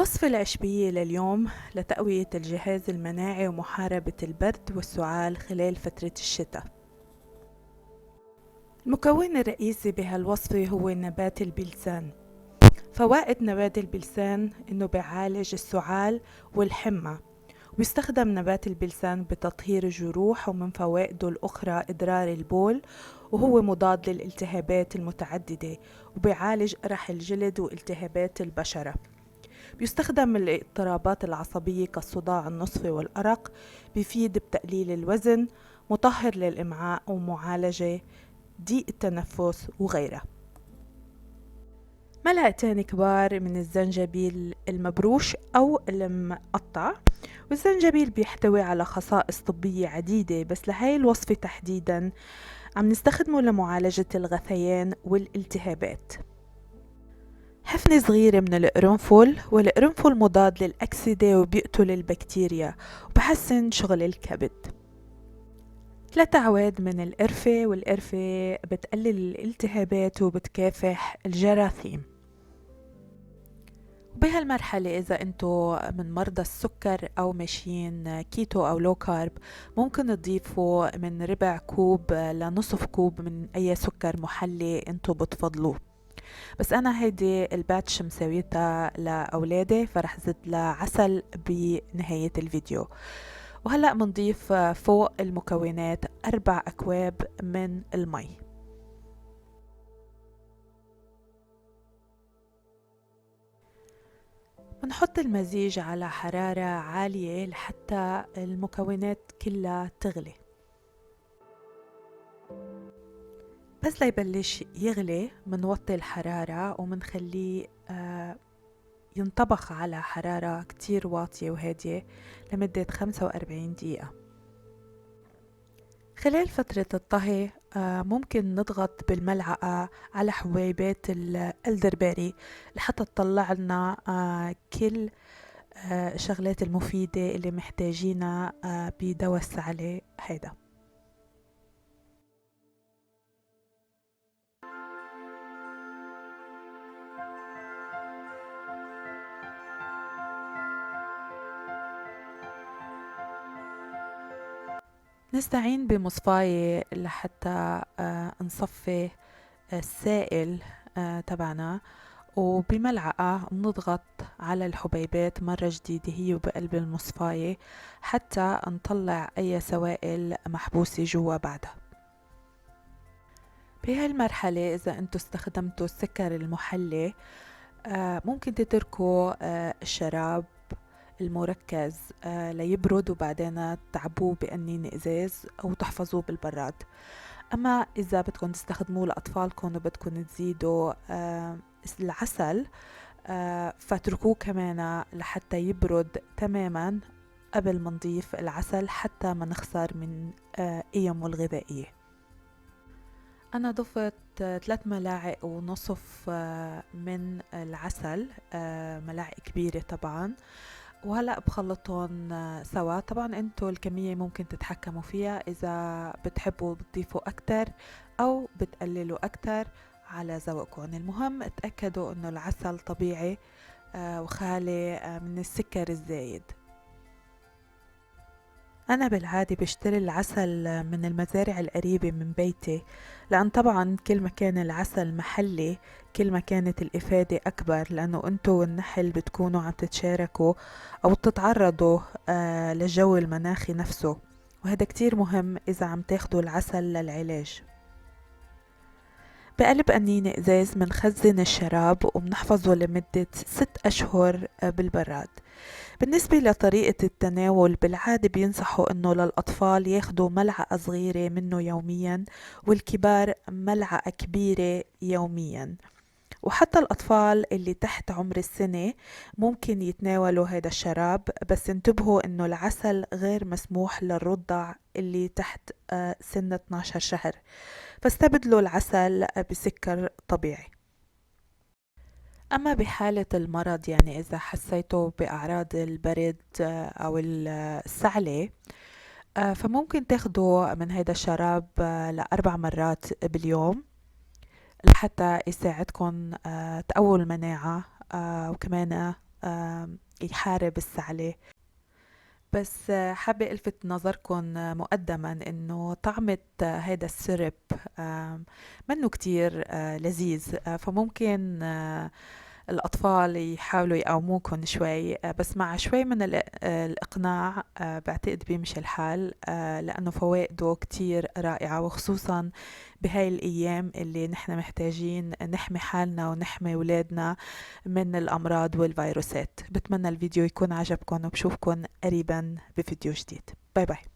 الوصفة العشبية لليوم لتقوية الجهاز المناعي ومحاربة البرد والسعال خلال فترة الشتاء. المكون الرئيسي بهالوصفة هو نبات البلسان. فوائد نبات البلسان إنه بيعالج السعال والحمى، ويستخدم نبات البلسان بتطهير الجروح، ومن فوائده الأخرى إدرار البول، وهو مضاد للالتهابات المتعددة، وبيعالج قرح الجلد والتهابات البشرة. بيستخدم الاضطرابات العصبية كالصداع النصفي والأرق، بيفيد بتقليل الوزن، مطهر للإمعاء ومعالجة ضيق التنفس وغيرها. ملعقتين كبار من الزنجبيل المبروش أو المقطع. والزنجبيل بيحتوي على خصائص طبية عديدة، بس لهاي الوصفة تحديدا عم نستخدمه لمعالجة الغثيان والالتهابات. حفنة صغيرة من القرنفل، والقرنفل مضاد للأكسدة وبيقتل البكتيريا وبحسن شغل الكبد. 3 عواد من القرفة، والقرفة بتقلل الالتهابات وبتكافح الجراثيم. وبهالمرحلة إذا أنتو من مرضى السكر أو ماشيين كيتو أو لو كارب، ممكن تضيفوا من ربع كوب لنصف كوب من أي سكر محلي أنتو بتفضلوه. بس أنا هيدي الباتش مسويتها لأولادي، فرح زد لها عسل بنهاية الفيديو. وهلأ منضيف فوق المكونات 4 أكواب من المي. بنحط المزيج على حرارة عالية لحتى المكونات كلها تغلي. بس ليبلش يغلي منوطي الحرارة ومنخليه ينطبخ على حرارة كتير واطية وهادية لمدة 45 دقيقة. خلال فترة الطهي ممكن نضغط بالملعقة على حبيبات الألدربيري لحتى تطلع لنا كل الشغلات المفيدة اللي محتاجينها بدواء السعلة هيدا. نستعين بمصفاية لحتى نصفي السائل تبعنا، وبملعقة نضغط على الحبيبات مرة جديدة هي وبقلب المصفاية حتى نطلع أي سوائل محبوسة جوا بعدها. بهالمرحلة إذا أنتوا استخدمتوا السكر المحلي ممكن تتركوا الشراب المركز ليبرد، وبعدين تعبوه بقنين ازاز او تحفظوه بالبراد. اما اذا بدكم تستخدموه لاطفالكم وبدكم تزيدوا العسل فاتركوه كمان لحتى يبرد تماما قبل ما نضيف العسل حتى ما نخسر من قيمه الغذائية. أنا ضفت 3 ملاعق ونصف من العسل، ملاعق كبيرة طبعا، وهلأ بخلطهم سوا. طبعا انتو الكمية ممكن تتحكموا فيها إذا بتحبوا بتضيفوا أكتر أو بتقللوا أكتر على ذوقكم. المهم اتأكدوا إنه العسل طبيعي وخالي من السكر الزايد. أنا بالعادة بشتري العسل من المزارع القريبة من بيتي، لأن طبعا كل ما كان العسل محلي كل ما كانت الإفادة أكبر، لأنه أنتوا والنحل بتكونوا عم تتشاركوا أو تتعرضوا للجو المناخي نفسه، وهذا كتير مهم إذا عم تاخدوا العسل للعلاج. بقلب قنينة ازاز منخزن الشراب ومنحفظه لمدة 6 أشهر بالبراد. بالنسبة لطريقة التناول بالعادة بينصحوا انه للأطفال ياخدوا ملعقة صغيرة منه يوميا، والكبار ملعقة كبيرة يوميا. وحتى الأطفال اللي تحت عمر السنة ممكن يتناولوا هذا الشراب، بس انتبهوا انه العسل غير مسموح للرضع اللي تحت سن 12 شهر، فاستبدلوا العسل بسكر طبيعي. أما بحالة المرض، يعني إذا حسيتوا بأعراض البرد أو السعلة، فممكن تاخدوا من هيدا الشراب ل4 مرات باليوم لحتى يساعدكم تقووا المناعة وكمان يحارب السعلة. بس حابة ألفت نظركم مقدما إنه طعمة هيدا السرب منه كتير لذيذ. فممكن الأطفال يحاولوا يقاوموكن شوي، بس مع شوي من الإقناع بعتقد بيمشي الحال، لأنه فوائده كتير رائعة، وخصوصا بهاي الأيام اللي نحن محتاجين نحمي حالنا ونحمي ولادنا من الأمراض والفيروسات. بتمنى الفيديو يكون عجبكم، وبشوفكن قريبا بفيديو جديد. باي باي.